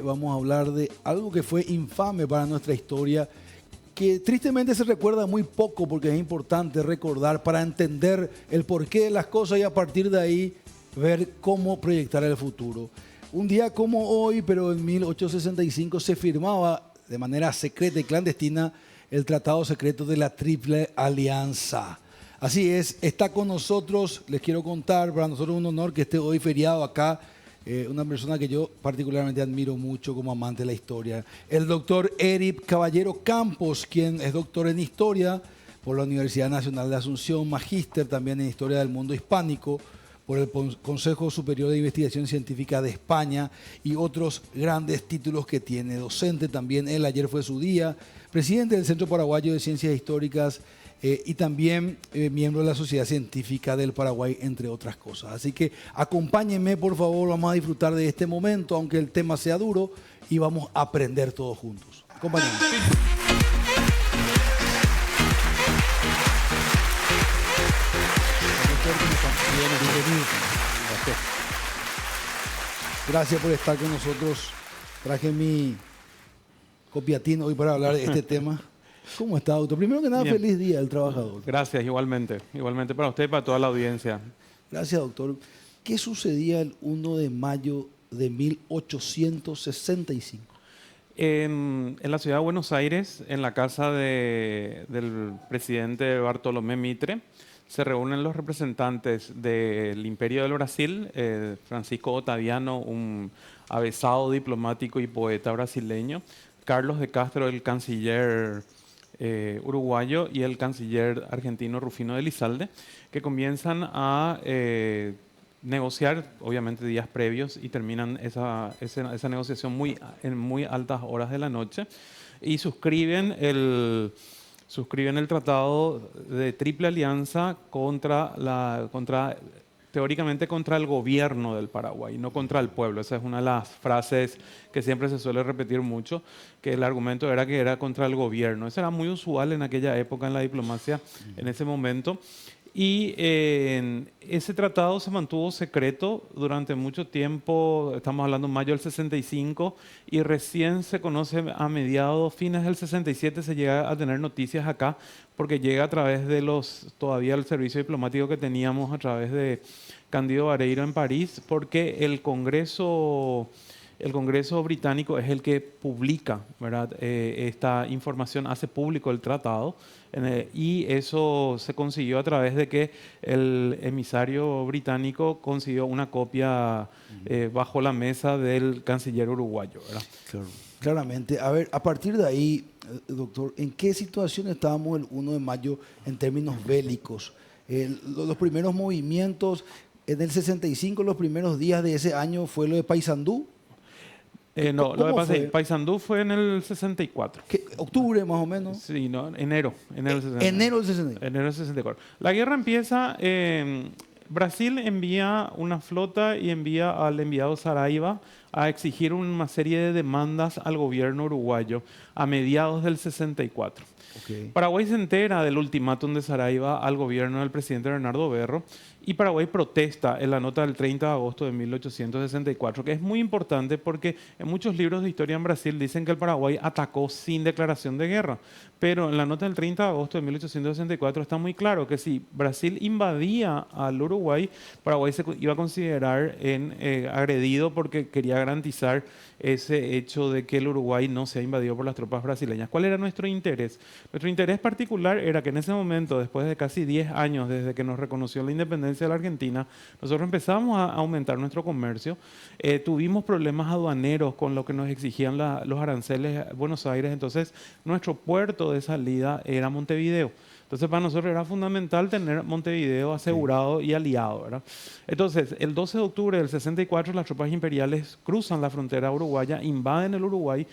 Vamos a hablar de algo que fue infame para nuestra historia, que tristemente se recuerda muy poco porque es importante recordar para entender el porqué de las cosas y a partir de ahí ver cómo proyectar el futuro. Un día como hoy, pero en 1865 se firmaba de manera secreta y clandestina el Tratado Secreto de la Triple Alianza. Así es, está con nosotros, les quiero contar, para nosotros es un honor que esté hoy feriado acá, una persona que yo particularmente admiro mucho como amante de la historia, el doctor Eric Caballero Campos, quien es doctor en Historia por la Universidad Nacional de Asunción, magíster también en Historia del Mundo Hispánico por el Consejo Superior de Investigación Científica de España y otros grandes títulos que tiene. Docente también, él ayer fue su día, presidente del Centro Paraguayo de Ciencias Históricas y también miembro de la Sociedad Científica del Paraguay, entre otras cosas. Así que acompáñenme, por favor, vamos a disfrutar de este momento, aunque el tema sea duro, y vamos a aprender todos juntos. Acompáñenme. Gracias por estar con nosotros. Traje mi copiatín hoy para hablar de este tema. ¿Cómo está, doctor? Primero que nada, Bien. feliz Día del Trabajador. Gracias, igualmente. Igualmente para usted y para toda la audiencia. Gracias, doctor. ¿Qué sucedía el 1 de mayo de 1865? En la ciudad de Buenos Aires, en la casa del presidente Bartolomé Mitre, se reúnen los representantes del Imperio del Brasil, Francisco Otaviano, un avesado diplomático y poeta brasileño, Carlos de Castro, el canciller uruguayo, y el canciller argentino Rufino de Elizalde, que comienzan a negociar, obviamente días previos, y terminan esa negociación en muy altas horas de la noche, y suscriben el tratado de Triple Alianza teóricamente contra el gobierno del Paraguay, no contra el pueblo. Esa es una de las frases que siempre se suele repetir mucho, que el argumento era que era contra el gobierno. Eso era muy usual en aquella época en la diplomacia, en ese momento. Y ese tratado se mantuvo secreto durante mucho tiempo, estamos hablando de mayo del 65, y recién se conoce a fines del 67, se llega a tener noticias acá, porque llega a través de todavía el servicio diplomático que teníamos a través de Cándido Vareiro en París, porque el Congreso británico es el que publica, ¿verdad? Esta información, hace público el tratado, y eso se consiguió a través de que el emisario británico consiguió una copia bajo la mesa del canciller uruguayo, ¿verdad? Claro. Claramente. A ver, a partir de ahí, doctor, ¿en qué situación estábamos el 1 de mayo en términos bélicos? Los primeros movimientos, en el 65, los primeros días de ese año, fue lo de Paysandú. No, lo que pasa es que fue? Paysandú fue en el 64. ¿Octubre más o menos? Sí, no, enero del 64. Enero del 64. Enero del 64. La guerra empieza, Brasil envía una flota y envía al enviado Saraiva a exigir una serie de demandas al gobierno uruguayo a mediados del 64. Okay. Paraguay se entera del ultimátum de Saraiva al gobierno del presidente Bernardo Berro, y Paraguay protesta en la nota del 30 de agosto de 1864, que es muy importante porque en muchos libros de historia en Brasil dicen que el Paraguay atacó sin declaración de guerra, pero en la nota del 30 de agosto de 1864 está muy claro que si Brasil invadía al Uruguay, Paraguay se iba a considerar agredido porque quería garantizar ese hecho de que el Uruguay no sea invadido por las tropas brasileñas. ¿Cuál era nuestro interés? Nuestro interés particular era que en ese momento, después de casi 10 años desde que nos reconoció la independencia de la Argentina, nosotros empezamos a aumentar nuestro comercio. Tuvimos problemas aduaneros con lo que nos exigían los aranceles a Buenos Aires, entonces nuestro puerto de salida era Montevideo. Entonces, para nosotros era fundamental tener Montevideo asegurado y aliado, ¿verdad? Entonces, el 12 de octubre del 64, las tropas imperiales cruzan la frontera uruguaya, invaden el Uruguay.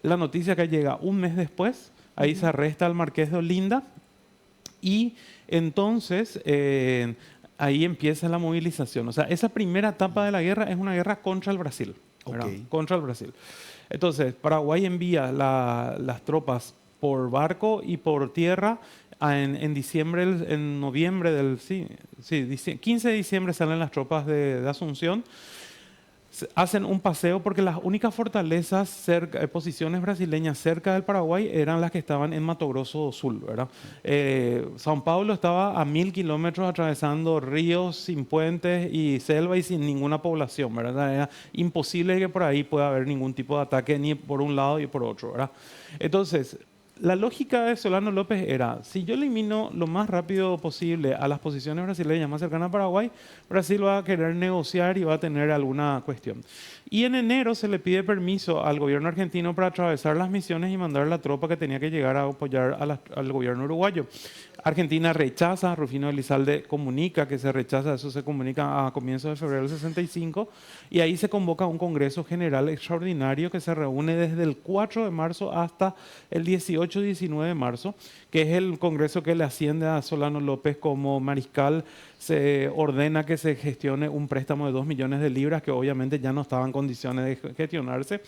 La noticia que llega un mes después, ahí se arresta al marqués de Olinda, y entonces ahí empieza la movilización. O sea, esa primera etapa de la guerra es una guerra contra el Brasil, ¿verdad? Okay. Contra el Brasil. Entonces, Paraguay envía las tropas por barco y por tierra en diciembre, en noviembre 15 de diciembre salen las tropas de Asunción. hacen un paseo porque las únicas fortalezas, posiciones brasileñas cerca del Paraguay eran las que estaban en Mato Grosso do Sul, ¿verdad? São Paulo estaba a 1000 kilómetros atravesando ríos sin puentes y selva y sin ninguna población, ¿verdad? Era imposible que por ahí pueda haber ningún tipo de ataque ni por un lado ni por otro, ¿verdad? Entonces, la lógica de Solano López era, si yo elimino lo más rápido posible a las posiciones brasileñas más cercanas a Paraguay, Brasil va a querer negociar y va a tener alguna cuestión. Y en enero se le pide permiso al gobierno argentino para atravesar las misiones y mandar la tropa que tenía que llegar a apoyar al gobierno uruguayo. Argentina rechaza, Rufino Elizalde comunica que se rechaza, eso se comunica a comienzos de febrero del 65, y ahí se convoca un Congreso General Extraordinario que se reúne desde el 4 de marzo hasta el 18-19 de marzo, que es el Congreso que le asciende a Solano López como mariscal. Se ordena que se gestione un préstamo de 2 millones de libras, que obviamente ya no estaba en condiciones de gestionarse.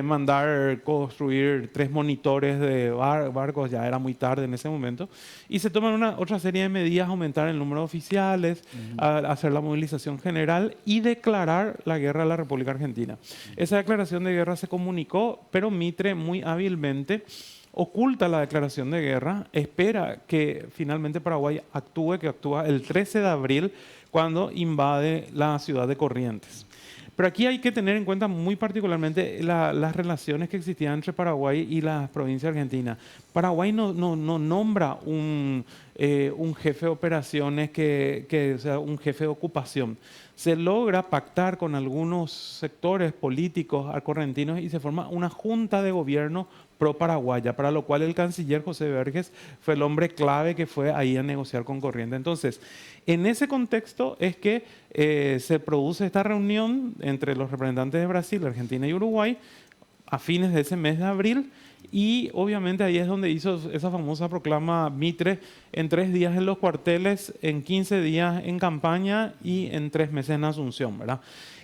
Mandar construir 3 monitores de barcos, ya era muy tarde en ese momento. Y se toman otra serie de medidas, aumentar el número de oficiales, hacer la movilización general y declarar la guerra a la República Argentina. Esa declaración de guerra se comunicó, pero Mitre muy hábilmente oculta la declaración de guerra, espera que finalmente Paraguay que actúa el 13 de abril cuando invade la ciudad de Corrientes. Pero aquí hay que tener en cuenta muy particularmente las relaciones que existían entre Paraguay y las provincias argentinas. Paraguay no nombra un jefe de operaciones o sea, un jefe de ocupación. Se logra pactar con algunos sectores políticos correntinos y se forma una junta de gobierno pro-paraguaya, para lo cual el canciller José Verges fue el hombre clave que fue ahí a negociar con Corrientes. Entonces, en ese contexto es que se produce esta reunión entre los representantes de Brasil, Argentina y Uruguay a fines de ese mes de abril, y obviamente ahí es donde hizo esa famosa proclama Mitre: en 3 días en los cuarteles, en 15 días en campaña y en 3 meses en Asunción, ¿verdad?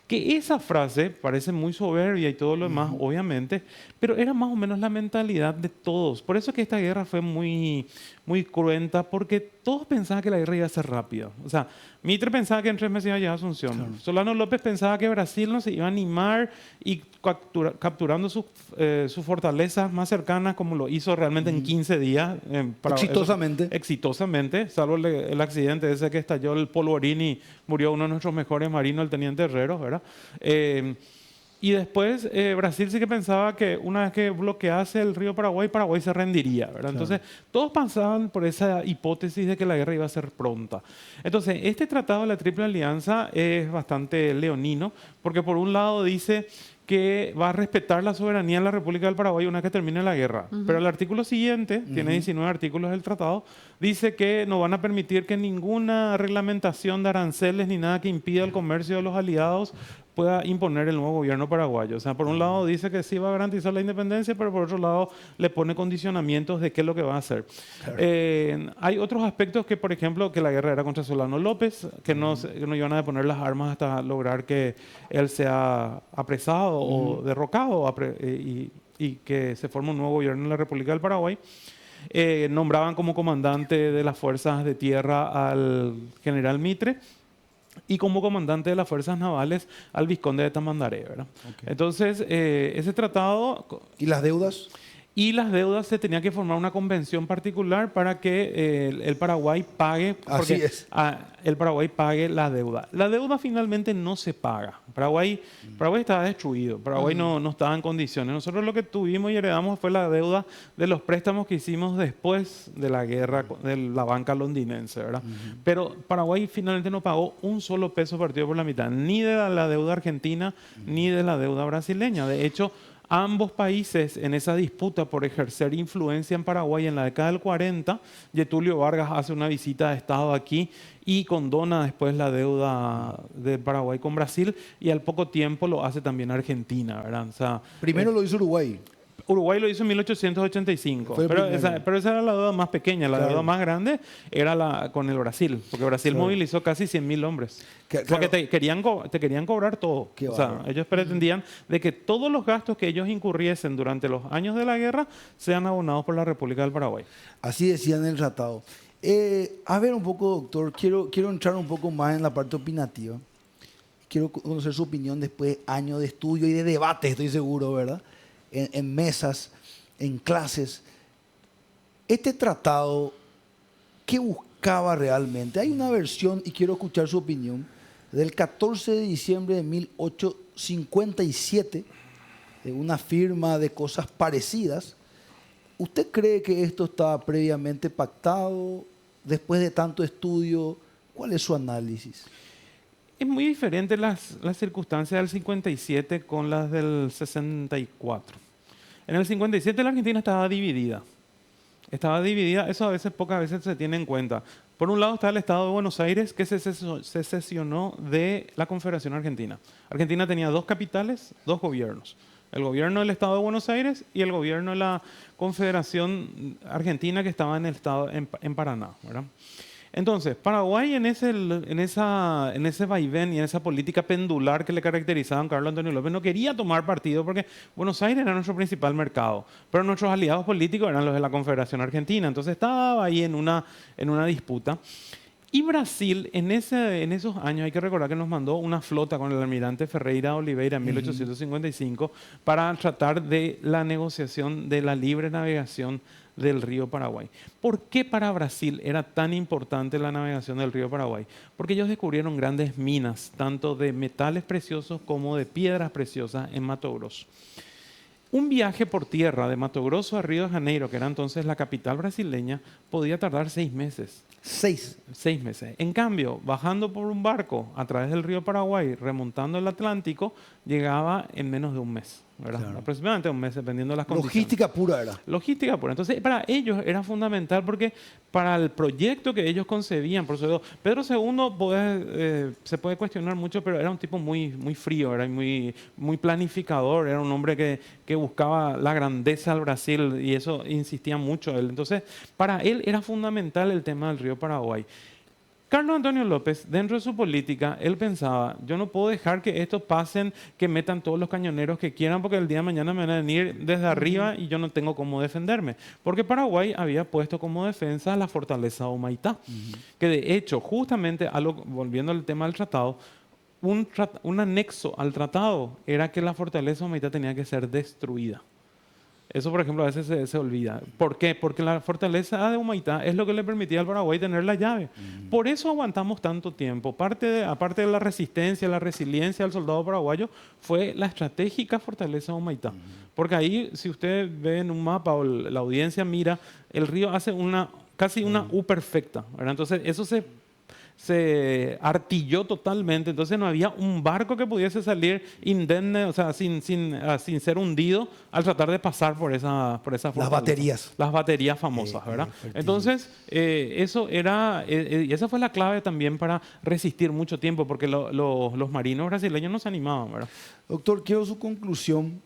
Que esa frase parece muy soberbia y todo lo demás, obviamente, pero era más o menos la mentalidad de todos. Por eso es que esta guerra fue muy, muy cruenta, porque todos pensaban que la guerra iba a ser rápida. O sea, Mitre pensaba que en 3 meses iba a llegar a Asunción. Claro. Solano López pensaba que Brasil no se iba a animar y capturando sus fortalezas más cercanas, como lo hizo realmente en 15 días. Exitosamente. Exitosamente, salvo el accidente ese que estalló el polvorín y murió uno de nuestros mejores marinos, el teniente Herreros, ¿verdad? Y después Brasil sí que pensaba que una vez que bloquease el río Paraguay, Paraguay se rendiría, ¿verdad? Claro. Entonces, todos pasaban por esa hipótesis de que la guerra iba a ser pronta. Entonces, este tratado de la Triple Alianza es bastante leonino, porque por un lado dice que va a respetar la soberanía de la República del Paraguay una vez que termine la guerra. Pero el artículo siguiente, tiene 19 artículos del tratado, dice que no van a permitir que ninguna reglamentación de aranceles ni nada que impida el comercio de los aliados pueda imponer el nuevo gobierno paraguayo. O sea, por un lado dice que sí va a garantizar la independencia, pero por otro lado le pone condicionamientos de qué es lo que va a hacer. Claro. Hay otros aspectos que, por ejemplo, que la guerra era contra Solano López, que no iban a deponer las armas hasta lograr que él sea apresado o derrocado y que se forme un nuevo gobierno en la República del Paraguay. Nombraban como comandante de las fuerzas de tierra al general Mitre y como comandante de las fuerzas navales al vizconde de Tamandaré, ¿verdad? Okay. Entonces, ese tratado... ¿Y las deudas? Y las deudas se tenía que formar una convención particular para que el Paraguay pague, así es. El Paraguay pague la deuda. La deuda finalmente no se paga. Paraguay estaba destruido. Paraguay no estaba en condiciones. Nosotros lo que tuvimos y heredamos fue la deuda de los préstamos que hicimos después de la guerra de la banca londinense, ¿verdad? Pero Paraguay finalmente no pagó un solo peso partido por la mitad, ni de la deuda argentina, ni de la deuda brasileña. De hecho, ambos países en esa disputa por ejercer influencia en Paraguay en la década del 40, Getúlio Vargas hace una visita de Estado aquí y condona después la deuda de Paraguay con Brasil, y al poco tiempo lo hace también Argentina, ¿verdad? O sea, primero lo hizo Uruguay. Uruguay lo hizo en 1885, pero esa era la deuda más pequeña. La deuda más grande era con el Brasil, porque Brasil movilizó casi 100.000 hombres. Porque te querían cobrar todo. O sea, ellos pretendían de que todos los gastos que ellos incurriesen durante los años de la guerra sean abonados por la República del Paraguay. Así decía en el tratado. A ver un poco, doctor, quiero entrar un poco más en la parte opinativa. quiero conocer su opinión después de años de estudio y de debate, estoy seguro, ¿verdad? En mesas, en clases. Este tratado, ¿qué buscaba realmente? Hay una versión, y quiero escuchar su opinión, del 14 de diciembre de 1857, de una firma de cosas parecidas. ¿Usted cree que esto estaba previamente pactado? Después de tanto estudio, ¿cuál es su análisis? Es muy diferente las circunstancias del 57 con las del 64. En el 57 la Argentina estaba dividida. Estaba dividida, eso a veces, pocas veces se tiene en cuenta. Por un lado está el Estado de Buenos Aires, que se sesionó de la Confederación Argentina. Argentina tenía dos capitales, dos gobiernos. El gobierno del Estado de Buenos Aires y el gobierno de la Confederación Argentina, que estaba en el estado en Paraná, ¿verdad? Entonces, Paraguay en ese vaivén y en esa política pendular que le caracterizaba a Carlos Antonio López no quería tomar partido porque Buenos Aires era nuestro principal mercado, pero nuestros aliados políticos eran los de la Confederación Argentina. Entonces estaba ahí en una disputa. Y Brasil, en esos años, hay que recordar que nos mandó una flota con el almirante Ferreira Oliveira en 1855 para tratar de la negociación de la libre navegación del río Paraguay. ¿Por qué para Brasil era tan importante la navegación del río Paraguay? Porque ellos descubrieron grandes minas, tanto de metales preciosos como de piedras preciosas en Mato Grosso. Un viaje por tierra de Mato Grosso a Río de Janeiro, que era entonces la capital brasileña, podía tardar 6 meses. 6 meses. En cambio, bajando por un barco a través del río Paraguay, remontando el Atlántico, llegaba en menos de un mes, ¿verdad? Claro. Aproximadamente un mes, dependiendo de las condiciones. Logística pura era. Logística pura. Entonces, para ellos era fundamental porque para el proyecto que ellos concebían, por eso Pedro II se puede cuestionar mucho, pero era un tipo muy, muy frío, era muy, muy planificador, era un hombre que buscaba la grandeza del Brasil y eso insistía mucho él. Entonces, para él era fundamental el tema del río Paraguay. Carlos Antonio López, dentro de su política, él pensaba, yo no puedo dejar que estos pasen, que metan todos los cañoneros que quieran, porque el día de mañana me van a venir desde arriba y yo no tengo cómo defenderme. Porque Paraguay había puesto como defensa la fortaleza de Humaitá, que de hecho, justamente, volviendo al tema del tratado, un anexo al tratado era que la fortaleza de Humaitá tenía que ser destruida. Eso, por ejemplo, a veces se olvida. ¿Por qué? Porque la fortaleza de Humaitá es lo que le permitía al Paraguay tener la llave. Por eso aguantamos tanto tiempo. Aparte de la resistencia, la resiliencia del soldado paraguayo, fue la estratégica fortaleza de Humaitá. Porque ahí, si usted ve en un mapa o la audiencia mira, el río hace casi una U perfecta, ¿verdad? Entonces, eso se artilló totalmente, entonces no había un barco que pudiese salir indemne, o sea, sin ser hundido al tratar de pasar por esa fortaleza. Las baterías famosas, ¿verdad? Entonces, eso era, y esa fue la clave también para resistir mucho tiempo, porque los marinos brasileños no se animaban, ¿verdad? Doctor, quiero su conclusión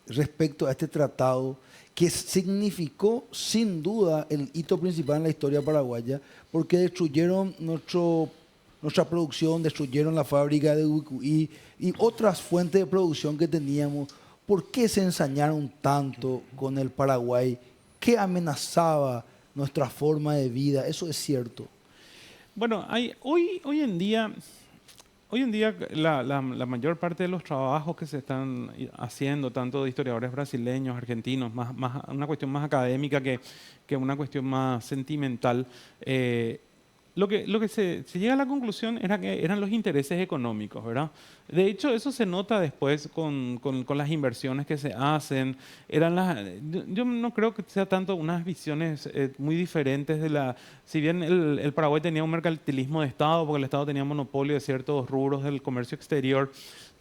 respecto a este tratado que significó sin duda el hito principal en la historia paraguaya, porque destruyeron nuestra producción, destruyeron la fábrica de Ubicuí y otras fuentes de producción que teníamos. ¿Por qué se ensañaron tanto con el Paraguay? ¿Qué amenazaba nuestra forma de vida? Eso es cierto. Bueno, hoy en día la mayor parte de los trabajos que se están haciendo, tanto de historiadores brasileños, argentinos, una cuestión más académica que una cuestión más sentimental, lo que se llega a la conclusión era que eran los intereses económicos, ¿verdad? De hecho, eso se nota después con las inversiones que se hacen. Yo no creo que sea tanto unas visiones muy diferentes si bien el Paraguay tenía un mercantilismo de Estado, porque el Estado tenía monopolio de ciertos rubros del comercio exterior,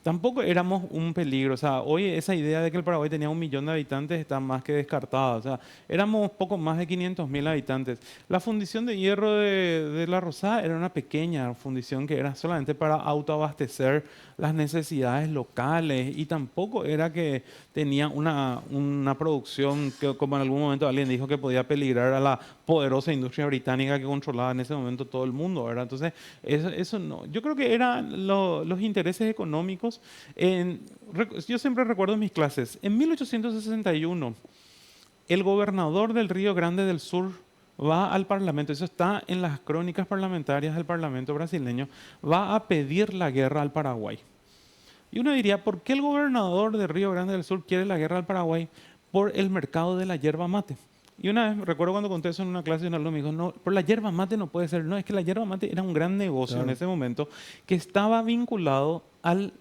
tampoco éramos un peligro. O sea, hoy esa idea de que el Paraguay tenía 1 millón de habitantes está más que descartada. O sea, éramos poco más de 500.000 habitantes. La fundición de hierro de La Rosada era una pequeña fundición que era solamente para autoabastecer las necesidades locales y tampoco era que tenía una producción que, como en algún momento alguien dijo, que podía peligrar a la poderosa industria británica que controlaba en ese momento todo el mundo, ¿verdad? Entonces, eso no. Yo creo que eran los intereses económicos. Yo siempre recuerdo en mis clases, en 1861, el gobernador del Río Grande del Sur va al Parlamento, eso está en las crónicas parlamentarias del Parlamento brasileño, va a pedir la guerra al Paraguay. Y uno diría, ¿por qué el gobernador de Río Grande del Sur quiere la guerra al Paraguay? Por el mercado de la yerba mate. Y una vez, recuerdo cuando conté eso en una clase, un alumno me dijo, no, por la yerba mate no puede ser. No, es que la yerba mate era un gran negocio en ese momento que estaba vinculado al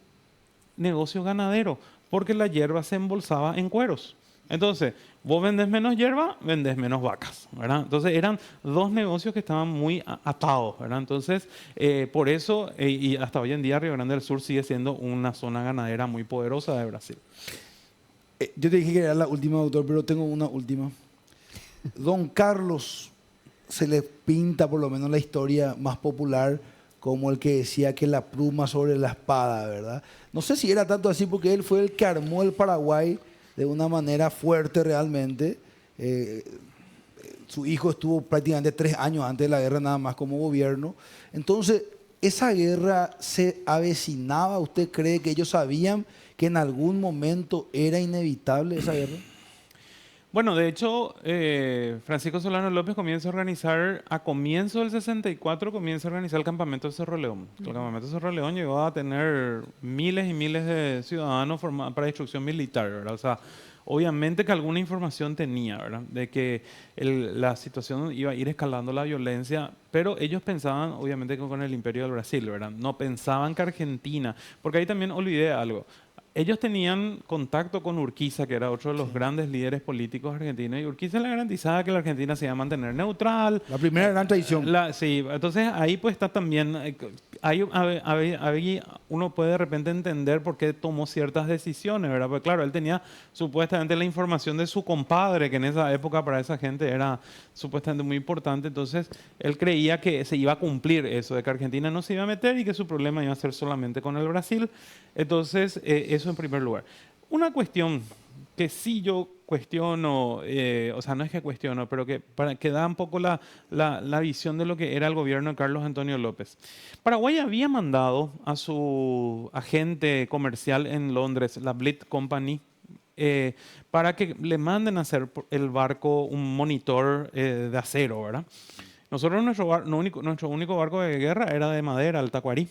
negocio ganadero, porque la hierba se embolsaba en cueros. Entonces, vos vendés menos hierba, vendés menos vacas, ¿verdad? Entonces, eran dos negocios que estaban muy atados, ¿verdad? Entonces, por eso, y hasta hoy en día, Río Grande del Sur sigue siendo una zona ganadera muy poderosa de Brasil. Yo te dije que era la última, doctor, pero tengo una última. Don Carlos se le pinta por lo menos la historia más popular como el que decía que la pluma sobre la espada, ¿verdad? No sé si era tanto así porque él fue el que armó el Paraguay de una manera fuerte realmente. Su hijo estuvo prácticamente 3 años antes de la guerra nada más como gobierno. Entonces, ¿esa guerra se avecinaba? ¿Usted cree que ellos sabían que en algún momento era inevitable esa guerra? Bueno, de hecho, Francisco Solano López comienza a organizar, a comienzo del 64, comienza a organizar el campamento de Cerro León. El campamento de Cerro León llegó a tener miles y miles de ciudadanos para instrucción militar, ¿verdad? O sea, obviamente que alguna información tenía, ¿verdad? De que la situación iba a ir escalando la violencia, pero ellos pensaban, obviamente, con el Imperio del Brasil, ¿verdad? No pensaban que Argentina, porque ahí también olvidé algo. Ellos tenían contacto con Urquiza, que era otro de los grandes líderes políticos argentinos, y Urquiza le garantizaba que la Argentina se iba a mantener neutral. La primera gran traición. Sí, entonces ahí pues está también, ahí uno puede de repente entender por qué tomó ciertas decisiones, ¿verdad? Porque claro, él tenía supuestamente la información de su compadre, que en esa época para esa gente era supuestamente muy importante, entonces él creía que se iba a cumplir eso, de que Argentina no se iba a meter y que su problema iba a ser solamente con el Brasil. Entonces, eso en primer lugar. Una cuestión que sí yo cuestiono, o sea, no es que cuestiono, pero que da un poco la visión de lo que era el gobierno de Carlos Antonio López. Paraguay había mandado a su agente comercial en Londres, la Blyth Company, para que le manden a hacer el barco un monitor de acero, ¿verdad? Nosotros, nuestro único barco de guerra era de madera, el Tacuarí.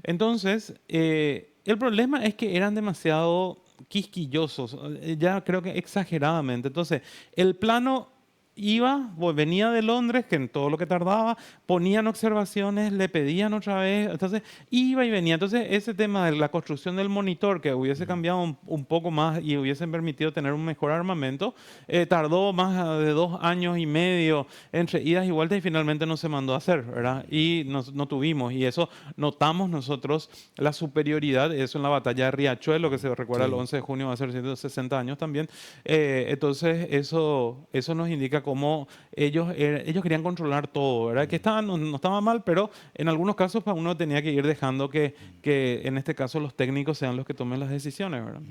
Entonces, el problema es que eran demasiado quisquillosos, ya creo que exageradamente. Entonces, el plano venía de Londres, que en todo lo que tardaba, ponían observaciones, le pedían otra vez, entonces iba y venía. Entonces, ese tema de la construcción del monitor, que hubiese cambiado un poco más y hubiesen permitido tener un mejor armamento, tardó más de 2 años y medio entre idas y vueltas y finalmente no se mandó a hacer, ¿verdad? Y no tuvimos, y eso notamos nosotros la superioridad, eso en la batalla de Riachuelo, que se recuerda el 11 de junio, va a ser 160 años también. Entonces, eso nos indica cómo ellos querían controlar todo, ¿verdad? Que no estaba mal, pero en algunos casos pues, uno tenía que ir dejando que en este caso los técnicos sean los que tomen las decisiones, ¿verdad?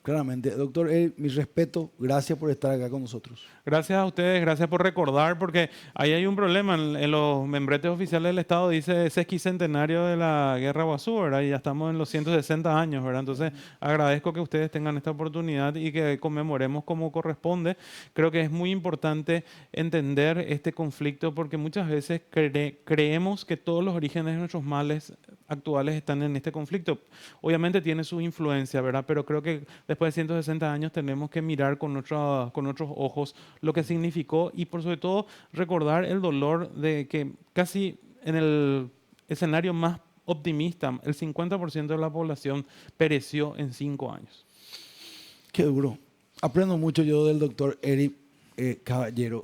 Claramente. Doctor, mi respeto, gracias por estar acá con nosotros. Gracias a ustedes, gracias por recordar, porque ahí hay un problema. En los membretes oficiales del Estado dice sesquicentenario de la Guerra Guazú, ¿verdad? Y ya estamos en los 160 años, ¿verdad? Entonces, agradezco que ustedes tengan esta oportunidad y que conmemoremos como corresponde. Creo que es muy importante entender este conflicto porque muchas veces creemos que todos los orígenes de nuestros males actuales están en este conflicto. Obviamente tiene su influencia, ¿verdad? Pero creo que después de 160 años tenemos que mirar con otros ojos lo que significó y por sobre todo recordar el dolor de que casi en el escenario más optimista, el 50% de la población pereció en 5 años. Qué duro. Aprendo mucho yo del doctor Eric Caballero.